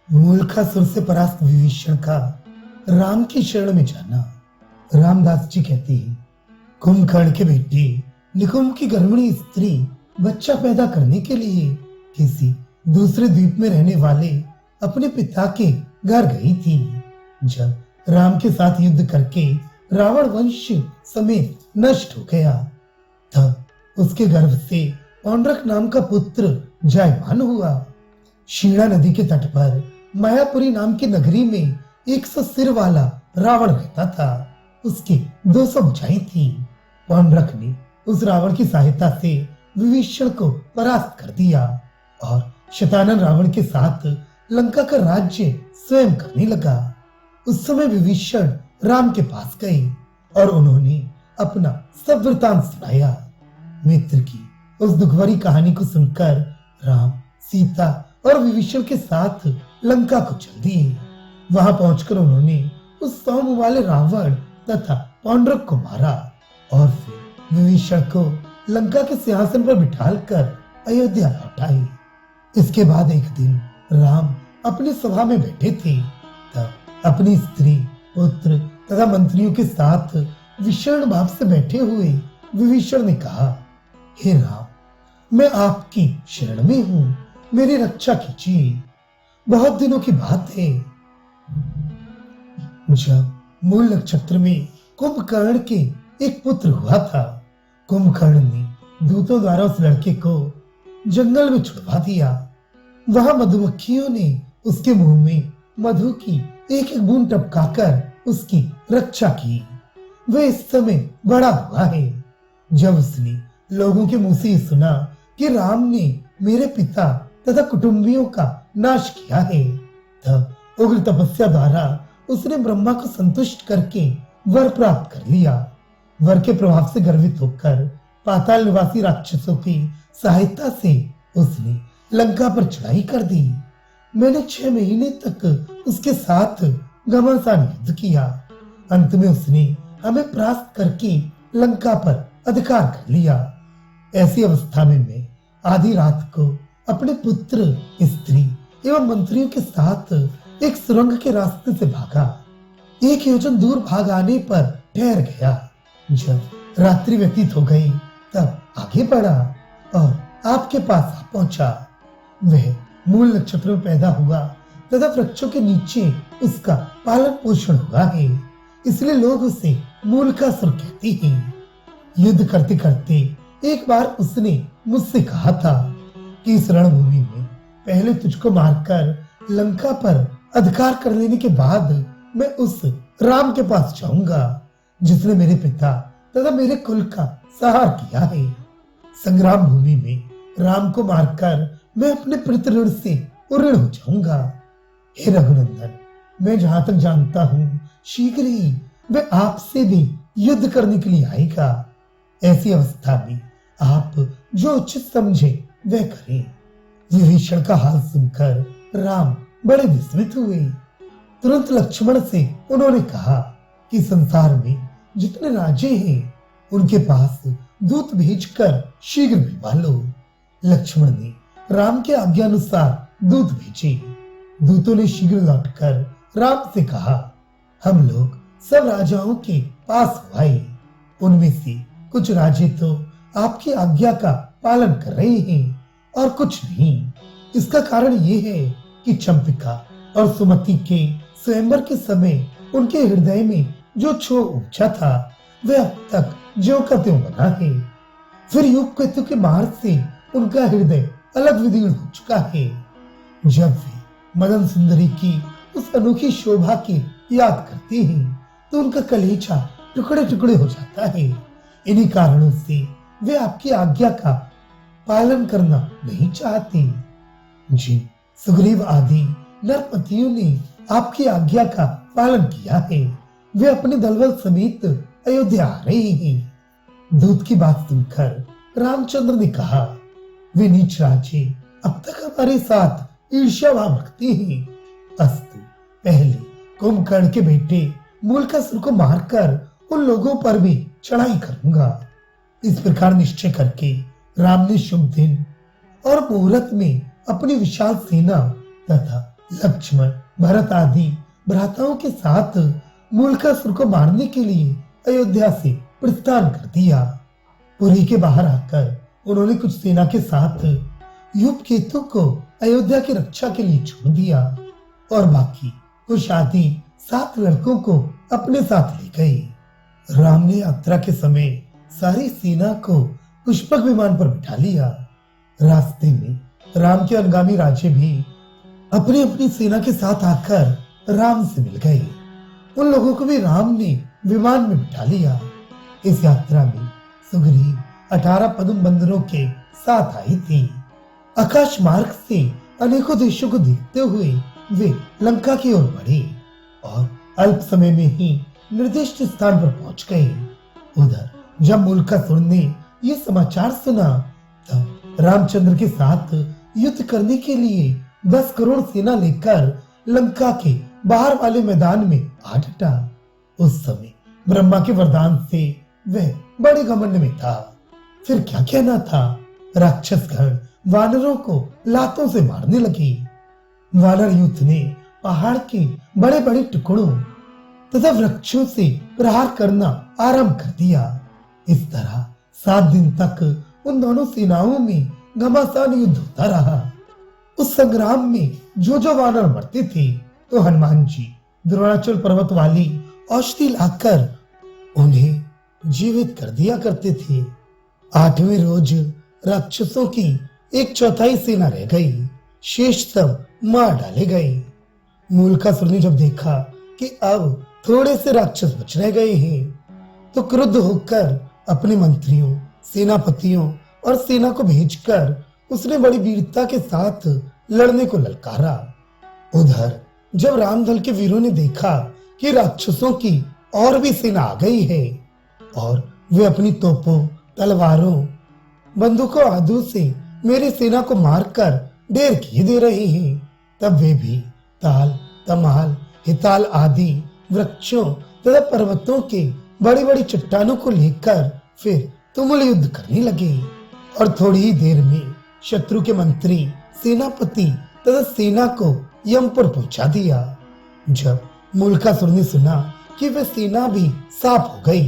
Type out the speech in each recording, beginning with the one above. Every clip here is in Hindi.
मूलकासुर से परास्त विभीषण का राम की शरण में जाना। रामदास जी कहते हैं, कुंभकर्ण के बेटे निकुंभ की गर्भिणी स्त्री बच्चा पैदा करने के लिए किसी दूसरे द्वीप में रहने वाले अपने पिता के घर गई थी। जब राम के साथ युद्ध करके रावण वंश समेत नष्ट हो गया, तब उसके गर्भ से पौंड्रक नाम का पुत्र जायमान हुआ। शीणा नदी के तट पर मायापुरी नाम की नगरी में 100 सिर वाला रावण रहता था। उसकी 200 भुजाएं थी। पौंड्रक ने उस रावण की सहायता से विभीषण को परास्त कर दिया और शतानन रावण के साथ लंका का राज्य स्वयं करने लगा। उस समय विभीषण राम के पास गए और उन्होंने अपना सब वृतांत सुनाया। मित्र की उस दुखभरी कहानी को सुनकर राम, सीता और विभीषण के साथ लंका को चल दिए। वहां पहुंचकर उन्होंने उस सौम्य वाले रावण तथा पौंड्रक को मारा और फिर विभीषण को लंका के सिंहासन पर बिठाकर अयोध्या लौटाए। इसके बाद एक दिन राम अपनी सभा में बैठे थे, तब अपनी स्त्री, पुत्र तथा मंत्रियों के साथ विषण भाव से बैठे हुए विभीषण ने कहा, हे राम, मैं आपकी शरण में हूँ, मेरी रक्षा कीजिए। बहुत दिनों की बात है, जब मूल नक्षत्र में कुंभकर्ण के एक पुत्र हुआ था। कुंभकर्ण ने दूतों द्वारा उस लड़के को जंगल में छुड़वा दिया। वहां मधुमक्खियों ने उसके मुंह में मधु की एक एक बूंद टपकाकर उसकी रक्षा की। वह इस समय बड़ा हुआ है। जब उसने लोगों के मुंह से ये सुना कि राम ने मेरे पिता तथा कुटुंबियों का नाश किया है, तब उग्र तपस्या द्वारा उसने ब्रह्मा को संतुष्ट करके वर प्राप्त कर लिया। वर के प्रभाव से गर्वित होकर पाताल निवासी राक्षसों की सहायता से उसने लंका पर चढ़ाई कर दी। मैंने 6 महीने तक उसके साथ घमासान युद्ध किया। अंत में उसने हमें परास्त करके लंका पर अधिकार कर लिया। ऐसी अवस्था में मैं आधी रात को अपने पुत्र, स्त्री एवं मंत्रियों के साथ एक सुरंग के रास्ते से भागा। 1 योजन दूर भाग आने पर ठहर गया। जब रात्रि व्यतीत हो गई, तब आगे बढ़ा और आपके पास आ पहुंचा। वह मूल नक्षत्र में पैदा हुआ तथा वृक्षों के नीचे उसका पालन पोषण हुआ है, इसलिए लोग उसे मूलकासुर कहते हैं। युद्ध करते करते एक बार उसने मुझसे कहा था कि इस रणभूमि में पहले तुझको मारकर लंका पर अधिकार कर लेने के बाद मैं उस राम के पास जाऊंगा जिसने मेरे पिता तथा मेरे कुल का सहार किया है। संग्राम भूमि में राम को मारकर मैं अपने पितृ ऋण से ऋण हो जाऊंगा। हे रघुनंदन, मैं जहां तक जानता हूँ शीघ्र ही वह आपसे भी युद्ध करने के लिए आएगा। ऐसी अवस्था में आप जो उचित समझे वह करें। विभीषण का हाल सुनकर राम बड़े विस्मित हुए। तुरंत लक्ष्मण से उन्होंने कहा कि संसार में जितने राजे हैं उनके पास दूत भेजकर शीघ्र भिजवा लो। लक्ष्मण ने राम के आज्ञा अनुसार दूत भेजे। दूतों ने शीघ्र लौटकर राम से कहा, हम लोग सब राजाओं के पास आए। उनमें से कुछ राजे तो आपकी आज्ञा का पालन कर रहे हैं और कुछ नहीं। इसका कारण ये है कि चंपिका और सुमति के स्वयंवर के समय उनके हृदय में जो क्षोभ उपजा था वह अब तक ज्यों का त्यों बना है। फिर युग केतु के मार से उनका हृदय अलग विदीर्ण हो चुका है। जब वे मदन सुंदरी की उस अनोखी शोभा की याद करते हैं तो उनका कलेजा टुकड़े टुकड़े हो जाता है। इन्हीं कारणों से वे आपकी आज्ञा का पालन करना नहीं चाहते। जिन सुग्रीव आदि नरपतियों ने आपकी आज्ञा का पालन किया है वे अपने दलबल समेत अयोध्या आ रहे हैं। दूत की बात सुनकर रामचंद्र ने कहा, वे नीच राजे अब तक हमारे साथ ईर्ष्या भाव रखते हैं। अस्तु, पहले कुंभकर्ण के बेटे मूलकासुर को मारकर उन लोगों पर भी चढ़ाई करूंगा। इस प्रकार निश्चय करके राम ने शुभ दिन और मुहूर्त में अपनी विशाल सेना तथा लक्ष्मण, भरत आदि भ्राताओं के साथ मूलकासुर को मारने के लिए अयोध्या से प्रस्थान कर दिया। पुरी के बाहर आकर उन्होंने कुछ सेना के साथ युवकेतु को अयोध्या की रक्षा के लिए छोड़ दिया और बाकी कुछ आदि 7 लड़कों को अपने साथ ले गए। राम ने यात्रा के समय सारी सेना को पुष्पक विमान पर बिठा लिया। रास्ते में राम के अनुगामी राजे भी अपनी अपनी सेना के साथ आकर राम से मिल गए। उन लोगों को भी राम ने विमान में बिठा लिया। इस यात्रा में सुग्रीव 18 पद्म बंदरों के साथ आई थी। आकाश मार्ग से अनेकों देशों को देखते हुए वे लंका की ओर बढ़े और अल्प समय में ही निर्दिष्ट स्थान पर पहुंच गए। उधर जब मूलकासुर ने ये समाचार सुना तब रामचंद्र के साथ युद्ध करने के लिए 10 करोड़ सेना लेकर लंका के बाहर वाले मैदान में आ डटा। उस समय ब्रह्मा के वरदान से वह बड़े घमंड में था। फिर क्या कहना था, राक्षसगण वानरों को लातों से मारने लगे। वानर युद्ध ने पहाड़ के बड़े बड़े टुकड़ों तथा वृक्षों से प्रहार करना आरंभ कर दिया। इस तरह 7 दिन तक उन दोनों सेनाओं में घमासान युद्ध होता रहा। उस संग्राम में जो वानर मरते थे तो हनुमान जी द्रोणाचल पर्वत वाली औषधि लाकर उन्हें जीवित कर दिया करते थे। 8वें रोज राक्षसों की 1/4 सेना रह गई, शेष सब मार डाले गए। मूलकासुर ने जब देखा कि अब थोड़े से राक्षस बच रह गए हैं तो क्रुद्ध होकर अपने मंत्रियों, सेनापतियों और सेना को भेजकर उसने बड़ी वीरता के साथ लड़ने को ललकारा। उधर जब रामदल के वीरों ने देखा कि राक्षसों की और भी सेना आ गई है और वे अपनी तोपों, तलवारों, बंदूकों आदि से मेरी सेना को मारकर ढेर किए दे रहे हैं, तब वे भी ताल, तमाल, हिताल आदि वृक्षों तथा पर्वतों के बड़ी बड़ी चट्टानों को लेकर फिर तुमुल युद्ध करने लगे और थोड़ी ही देर में शत्रु के मंत्री, सेनापति तथा सेना को यमपुर पहुंचा दिया। जब मूलकासुर ने सुना कि वह सेना भी साफ हो गई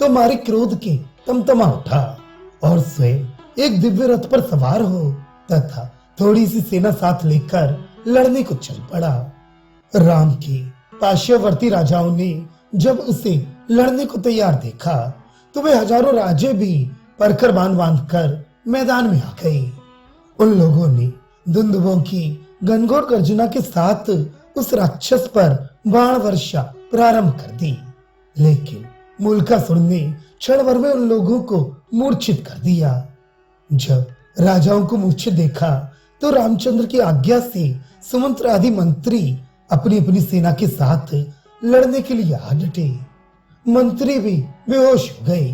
तो मारे क्रोध के तमतमा उठा और स्वयं एक दिव्य रथ पर सवार हो तथा थोड़ी सी सेना साथ लेकर लड़ने को चल पड़ा। राम के पार्श्ववर्ती राजाओं ने जब उसे लड़ने को तैयार देखा तो वे हजारों राजे भी परखर बांध कर मैदान में आ गए। उन लोगों ने दुंदुभों की घनघोर गर्जना के साथ उस राक्षस पर बाण वर्षा प्रारंभ कर दी, लेकिन मूलकासुर ने क्षण भर में उन लोगों को मूर्छित कर दिया। जब राजाओं को मूर्छित देखा तो रामचंद्र की आज्ञा से सुमंत्र आदि मंत्री अपनी अपनी सेना के साथ लड़ने के लिए आ डटे। मंत्री भी बेहोश हो गए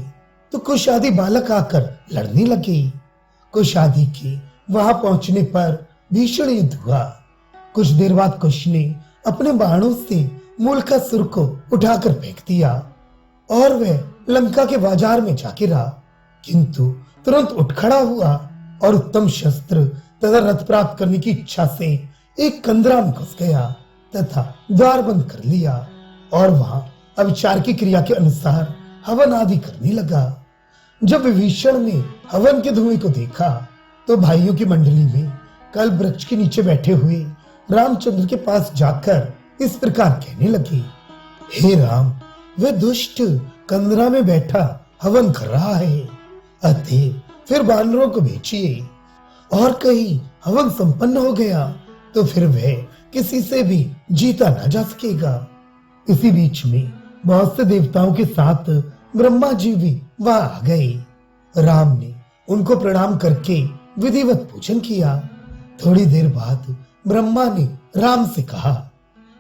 तो कुश आदि बालक आकर लड़ने लगे। कुश आदि के वहां पहुंचने पर भीषण युद्ध हुआ। कुछ देर बाद कुश ने अपने बाणों से मूलकासुर को उठाकर फेंक दिया और वह लंका के बाजार में जा गिरा, किंतु तुरंत उठ खड़ा हुआ और उत्तम शस्त्र तथा रथ प्राप्त करने की इच्छा से एक कंदरा में घुस गया तथा द्वार बंद कर लिया और वहां अविचार की क्रिया के अनुसार हवन आदि करने लगा। जब विभीषण ने हवन के धुएं को देखा तो भाइयों की मंडली में कल वृक्ष के नीचे बैठे हुए रामचंद्र के पास जाकर इस प्रकार कहने लगे, हे राम, वे दुष्ट कंदरा में बैठा हवन कर रहा है, अतः फिर वानरों को भेजिए और कहीं हवन संपन्न हो गया तो फिर वह किसी से भी जीता ना जा सकेगा। इसी बीच में बहुत से देवताओं के साथ ब्रह्मा जी भी वहां आ गए। राम ने उनको प्रणाम करके विधिवत पूजन किया। थोड़ी देर बाद ब्रह्मा ने राम से कहा,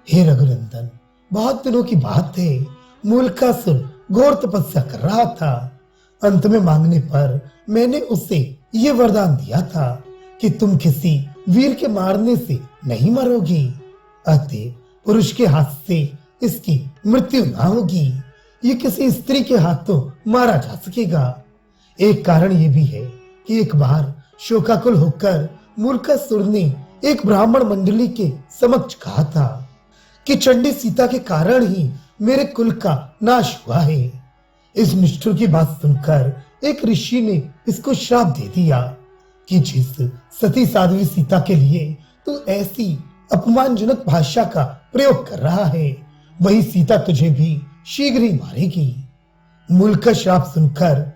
हे रघुनंदन, बहुत दिनों की बात है, मूलकासुर घोर तपस्या कर रहा था। अंत में मांगने पर मैंने उसे ये वरदान दिया था कि तुम किसी वीर के मारने से नहीं मरोगी, अतः पुरुष के हाथ से इसकी मृत्यु ना होगी। ये किसी स्त्री के हाथों मारा जा सकेगा। एक कारण ये भी है कि एक बार शोकाकुल होकर मूलकासुर ने एक ब्राह्मण मंडली के समक्ष कहा था कि चंडी सीता के कारण ही मेरे कुल का नाश हुआ है। इस निष्ठुर की बात सुनकर एक ऋषि ने इसको श्राप दे दिया कि जिस सती साध्वी सीता के लिए तू ऐसी अपमानजनक भाषा का प्रयोग कर रहा है, वही सीता तुझे भी शीघ्र ही मारेगी। मूल का श्राप सुनकर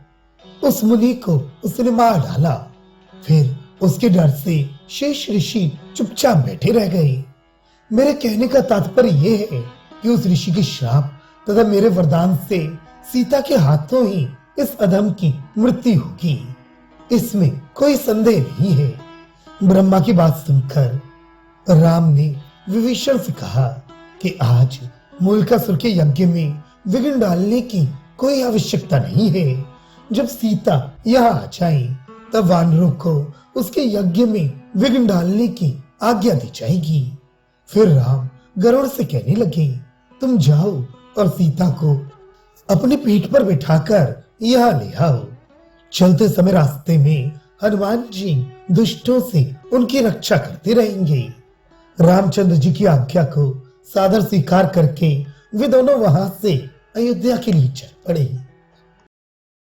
उस मुनि को उसने मार डाला। फिर उसके डर से शेष ऋषि चुपचाप बैठे रह गए। मेरे कहने का तात्पर्य यह है कि उस ऋषि के श्राप तथा मेरे वरदान से सीता के हाथों ही इस अधम की मृत्यु होगी, इसमें कोई संदेह नहीं है। ब्रह्मा की बात सुनकर राम ने विभीषण से कहा कि आज मूलकासुर के यज्ञ में विघ्न डालने की कोई आवश्यकता नहीं है। जब सीता यहाँ आ जाए तब वानरों को उसके यज्ञ में विघ्न डालने की आज्ञा दी जाएगी। फिर राम गरुड़ से कहने लगे, तुम जाओ और सीता को अपनी पीठ पर बिठाकर यहाँ ले आओ। चलते समय रास्ते में हनुमान जी दुष्टों से उनकी रक्षा करते रहेंगे। रामचंद्र जी की आज्ञा को सादर स्वीकार करके वे दोनों वहां से अयोध्या के लिए चल पड़े।